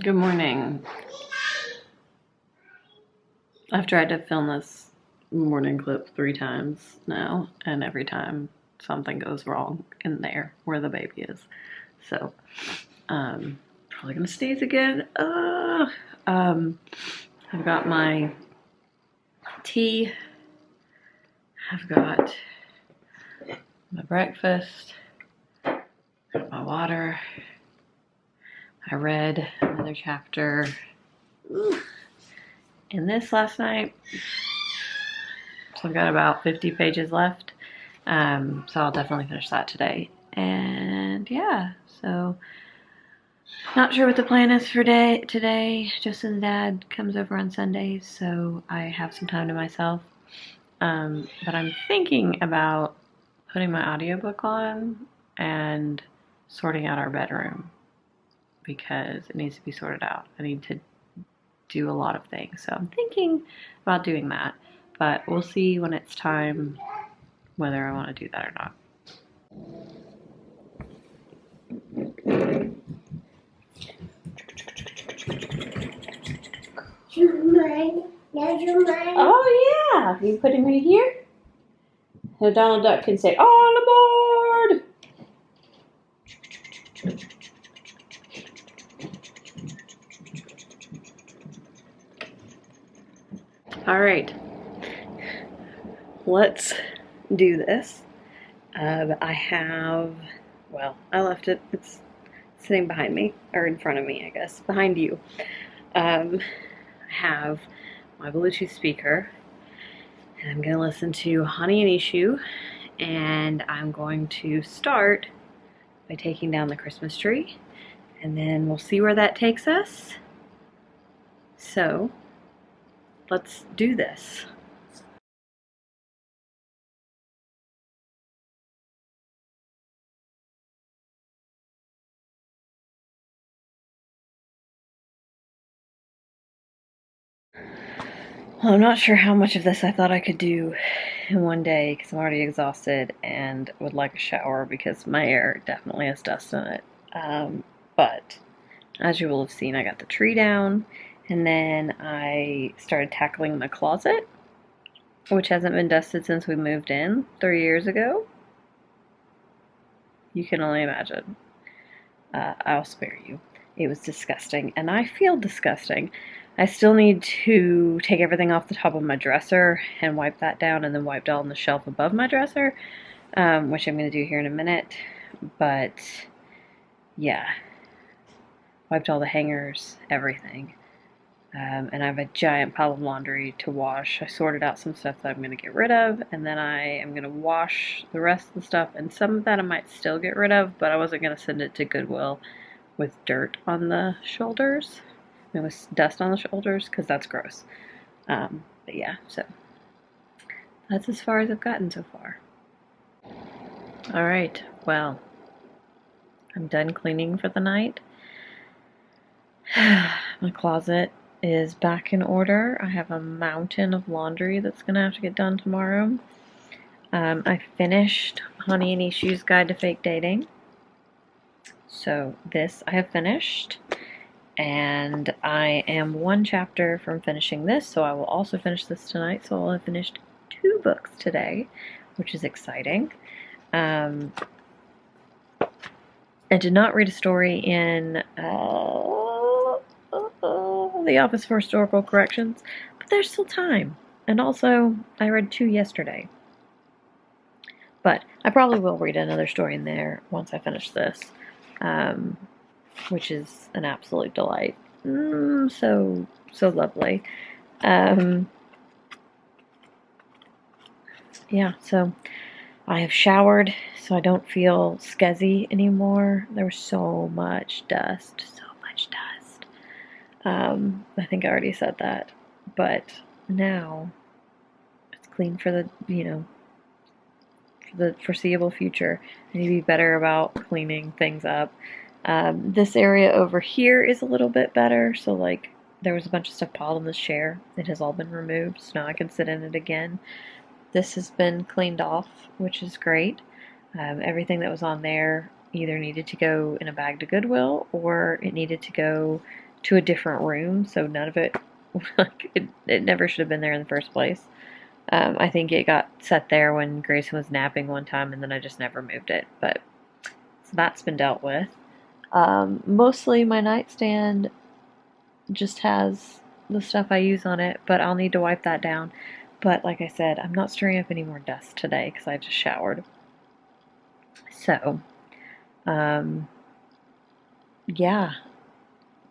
Good morning. I've tried to film this morning clip 3 times now, and every time something goes wrong in there where the baby is. So, probably gonna sneeze again. I've got my tea. I've got my breakfast. Got my water. I read another chapter in this last night. So I've got about 50 pages left. So I'll definitely finish that today. And yeah, so not sure what the plan is for today. Justin's dad comes over on Sundays, so I have some time to myself. But I'm thinking about putting my audiobook on and sorting out our bedroom because it needs to be sorted out. I need to do a lot of things. So I'm thinking about doing that, but we'll see when it's time whether I want to do that or not. Oh yeah, are you putting me here? So Donald Duck can say, all aboard! All right, let's do this. I have, well, I left it, it's sitting behind me, or in front of me, I guess, behind you. I have my Bluetooth speaker, and I'm going to listen to Honey and Ishu, and I'm going to start by taking down the Christmas tree, and then we'll see where that takes us. So, let's do this. Well, I'm not sure how much of this I thought I could do in one day because I'm already exhausted and would like a shower because my hair definitely has dust in it. But as you will have seen, I got the tree down, and then I started tackling the closet, which hasn't been dusted since we moved in 3 years ago. You can only imagine. I'll spare you. It was disgusting, and I feel disgusting. I still need to take everything off the top of my dresser and wipe that down, and then wipe down the shelf above my dresser, which I'm going to do here in a minute. But yeah, wiped all the hangers, everything. And I have a giant pile of laundry to wash. I sorted out some stuff that I'm going to get rid of, and then I am going to wash the rest of the stuff, and some of that I might still get rid of, but I wasn't going to send it to Goodwill with dirt on the shoulders. It was dust on the shoulders because that's gross. But yeah, so that's as far as I've gotten so far. Alright, well, I'm done cleaning for the night. My closet is back in order. I have a mountain of laundry that's going to have to get done tomorrow. I finished Honey and Ishu's Guide to Fake Dating. So this I have finished. And I am 1 chapter from finishing this, so I will also finish this tonight. So I'll have finished 2 books today, which is exciting. I did not read a story in the Office for Historical Corrections, but there's still time. And also, I read 2 yesterday. But I probably will read another story in there once I finish this. Which is an absolute delight. So lovely. Yeah, so I have showered, so I don't feel scuzzy anymore. There was so much dust. I think I already said that, but now it's clean for the, for the foreseeable future. I need to be better about cleaning things up. This area over here is a little bit better, so like there was a bunch of stuff piled on this chair. It has all been removed, so now I can sit in it again. This has been cleaned off, which is great. Everything that was on there either needed to go in a bag to Goodwill or it needed to go to a different room, so none of it, like, it never should have been there in the first place. I think it got set there when Grayson was napping one time, and then I just never moved it, but so that's been dealt with. Mostly my nightstand just has the stuff I use on it, but I'll need to wipe that down. But like I said, I'm not stirring up any more dust today because I just showered. So, yeah,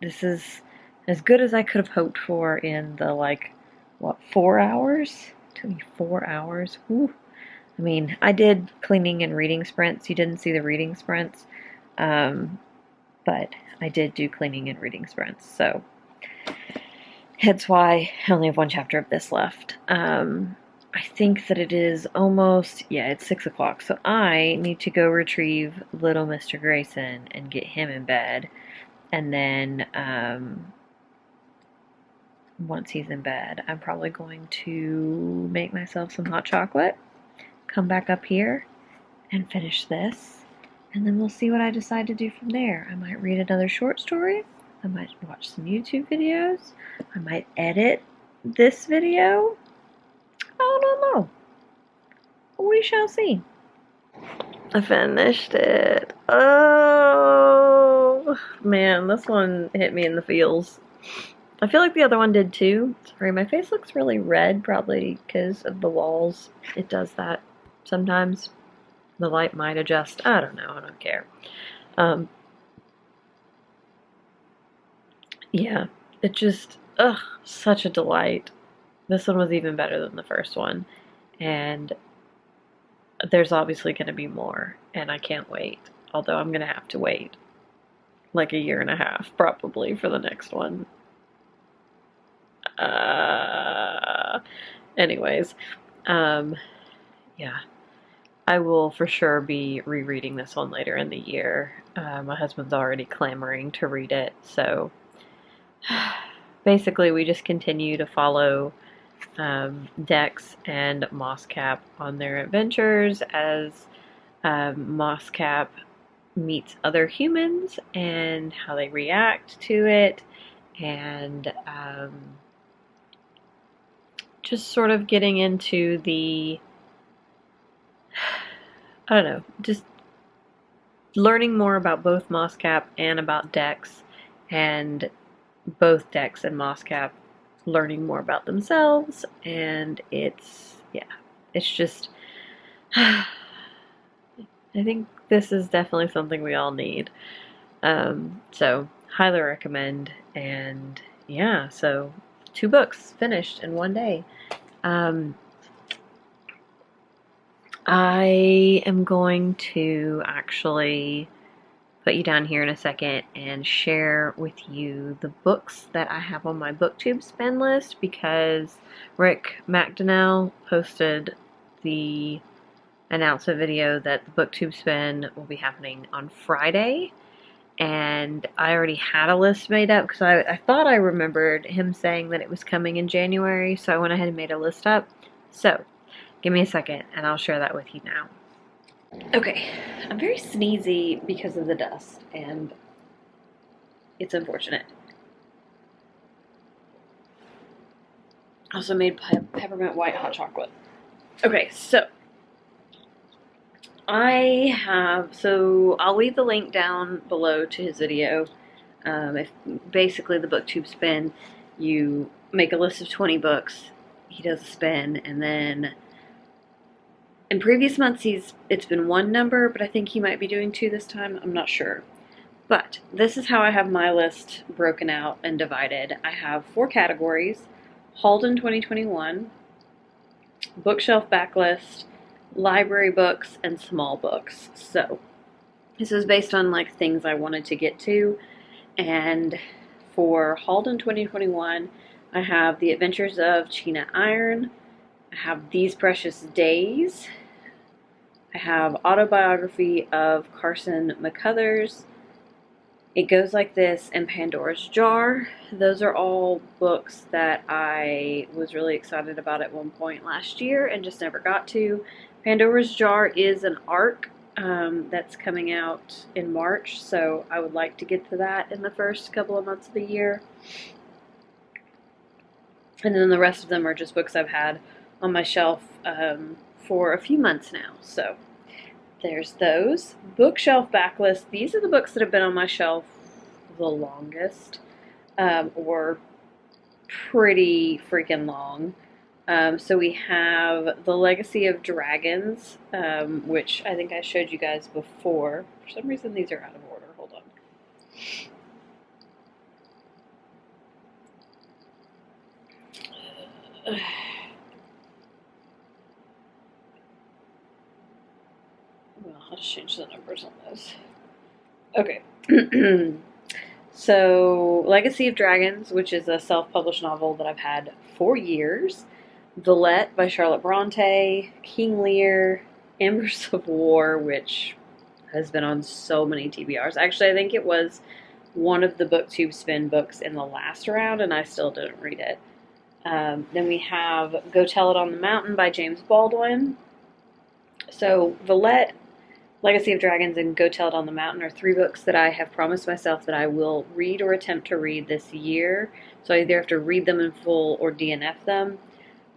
this is as good as I could have hoped for in the, like, what, 4 hours? It took me 4 hours. Whew. I mean, I did cleaning and reading sprints. You didn't see the reading sprints, but I did do cleaning and reading sprints, so hence why I only have one chapter of this left. I think that it is almost, yeah, it's 6 o'clock, so I need to go retrieve little Mr. Grayson and get him in bed, and then, once he's in bed, I'm probably going to make myself some hot chocolate, come back up here, and finish this, and then we'll see what I decide to do from there. I might read another short story, I might watch some YouTube videos, I might edit this video. I don't know. We shall see. I finished it. Oh, man, this one hit me in the feels. I feel like the other one did too. Sorry, my face looks really red, probably because of the walls. It does that sometimes. The light might adjust. I don't know. I don't care. Yeah, it just, such a delight. This one was even better than the first one. And there's obviously going to be more. And I can't wait. Although I'm going to have to wait like a year and a half, probably, for the next one. Anyways, yeah, I will for sure be rereading this one later in the year. My husband's already clamoring to read it, so basically we just continue to follow Dex and Mosscap on their adventures as Mosscap meets other humans and how they react to it, and just sort of getting into the, I don't know, just learning more about both Mosscap and about Dex, and both Dex and Mosscap learning more about themselves, and it's, yeah, it's just, I think this is definitely something we all need. So, highly recommend, and yeah, so 2 books finished in one day. I am going to actually put you down here in a second and share with you the books that I have on my booktube spend list, because Rick McDonnell posted the announcement video that the booktube spend will be happening on Friday, and I already had a list made up because I thought I remembered him saying that it was coming in January, so I went ahead and made a list up. So give me a second and I'll share that with you now. Okay, I'm very sneezy because of the dust, and it's unfortunate. Also made peppermint white hot chocolate. Okay, so I'll leave the link down below to his video. If basically the booktube spin, you make a list of 20 books, he does a spin, and then in previous months it's been one number, but I think he might be doing 2 this time. I'm not sure. But this is how I have my list broken out and divided. I have 4 categories: Halden 2021, bookshelf backlist, library books, and small books. So this is based on like things I wanted to get to. And for Halden 2021, I have The Adventures of Chena Iron, I have These Precious Days, I have Autobiography of Carson McCullers, It Goes Like This, and Pandora's Jar. Those are all books that I was really excited about at one point last year and just never got to. Pandora's Jar is an arc. that's coming out in March, so I would like to get to that in the first couple of months of the year. And then the rest of them are just books I've had on my shelf for a few months now. So there's those. Bookshelf backlist. These are the books that have been on my shelf the longest, or pretty freaking long. So we have The Legacy of Dragons, which I think I showed you guys before. For some reason, these are out of order. Hold on. Well, I'll just change the numbers on those. Okay. So, Legacy of Dragons, which is a self-published novel that I've had for years. Villette by Charlotte Bronte. King Lear. Embers of War, which has been on so many TBRs. Actually, I think it was one of the BookTube spin books in the last round, and I still didn't read it. Then we have Go Tell It on the Mountain by James Baldwin. So, Villette, Legacy of Dragons, and Go Tell It on the Mountain are 3 books that I have promised myself that I will read or attempt to read this year. So I either have to read them in full or DNF them.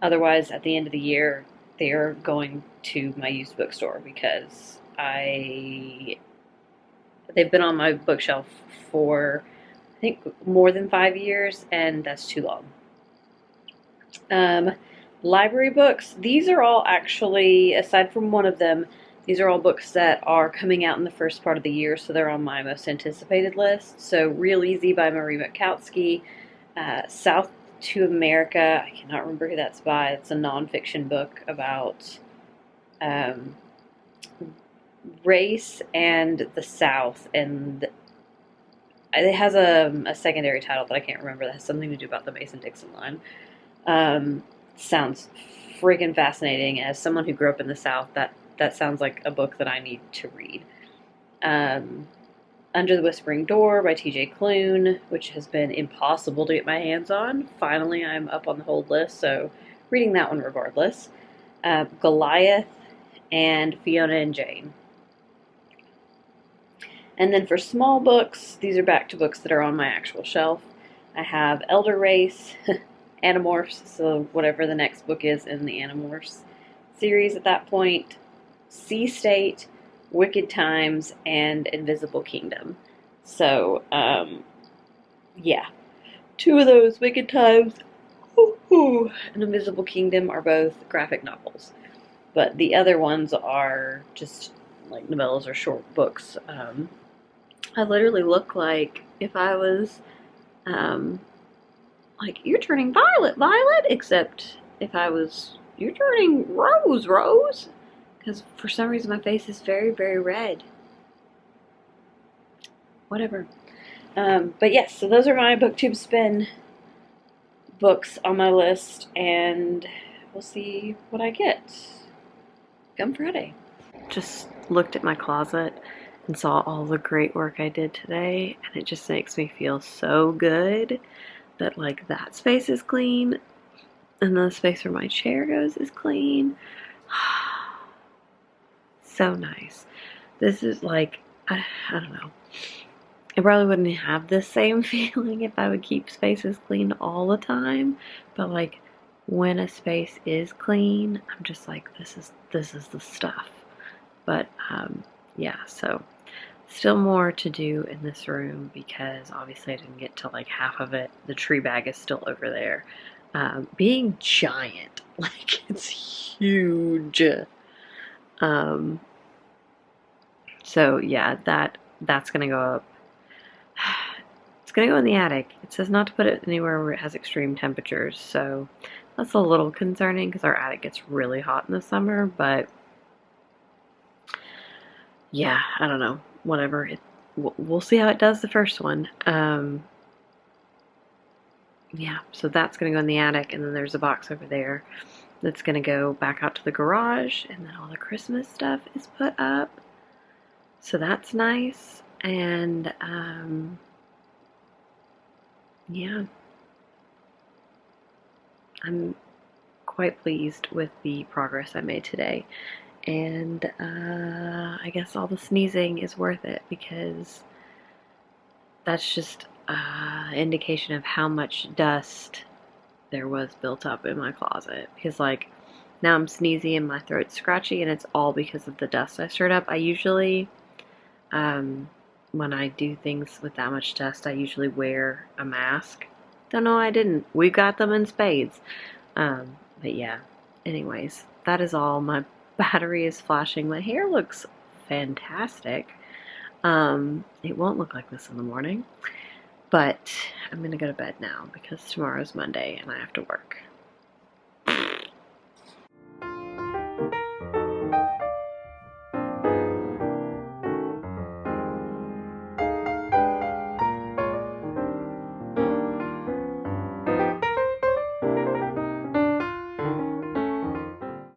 Otherwise, at the end of the year, they are going to my used bookstore because they've been on my bookshelf for, I think, more than 5 years, and that's too long. Library books. These are all actually, aside from one of them, these are all books that are coming out in the first part of the year, so they're on my most anticipated list. So Real Easy by Marie Makowski, South to America, I cannot remember who that's by. It's a nonfiction book about race and the South, and it has a secondary title that I can't remember that has something to do about the Mason-Dixon line. Sounds freaking fascinating. As someone who grew up in the South, that sounds like a book that I need to read. Under the Whispering Door by T.J. Klune, which has been impossible to get my hands on. Finally, I'm up on the hold list, so reading that one regardless. Goliath and Fiona and Jane. And then for small books, these are back to books that are on my actual shelf. I have Elder Race, Animorphs, so whatever the next book is in the Animorphs series at that point, Sea State, Wicked Times, and Invisible Kingdom. So, yeah. 2 of those, Wicked Times and Invisible Kingdom, are both graphic novels. But the other ones are just like novellas or short books. I literally look like if I was, like, you're turning violet, Violet, except if I was, you're turning rose, Rose. Because for some reason my face is very, very red. Whatever. But yes, so those are my BookTube spin books on my list, and we'll see what I get come Friday. Just looked at my closet and saw all the great work I did today, and it just makes me feel so good that, like, that space is clean, and the space where my chair goes is clean. So nice. This is like, I don't know. I probably wouldn't have this same feeling if I would keep spaces clean all the time, but like when a space is clean, I'm just like, this is the stuff. But yeah, so still more to do in this room because obviously I didn't get to like half of it. The tree bag is still over there. Being giant, like it's huge. So yeah, that's gonna go up. It's gonna go in the attic. It says not to put it anywhere where it has extreme temperatures, so that's a little concerning because our attic gets really hot in the summer, but yeah, I don't know. Whatever. We'll see how it does the first one. Yeah, so that's gonna go in the attic, and then there's a box over there that's gonna go back out to the garage, and then all the Christmas stuff is put up. So that's nice, and yeah, I'm quite pleased with the progress I made today. And I guess all the sneezing is worth it, because that's just indication of how much dust there was built up in my closet. Because like now I'm sneezy and my throat's scratchy, and it's all because of the dust I stirred up. I usually, when I do things with that much dust, I usually wear a mask. Don't know, I didn't. We got them in spades. But yeah, anyways, that is all. My battery is flashing. My hair looks fantastic. It won't look like this in the morning, but I'm gonna go to bed now because tomorrow's Monday and I have to work.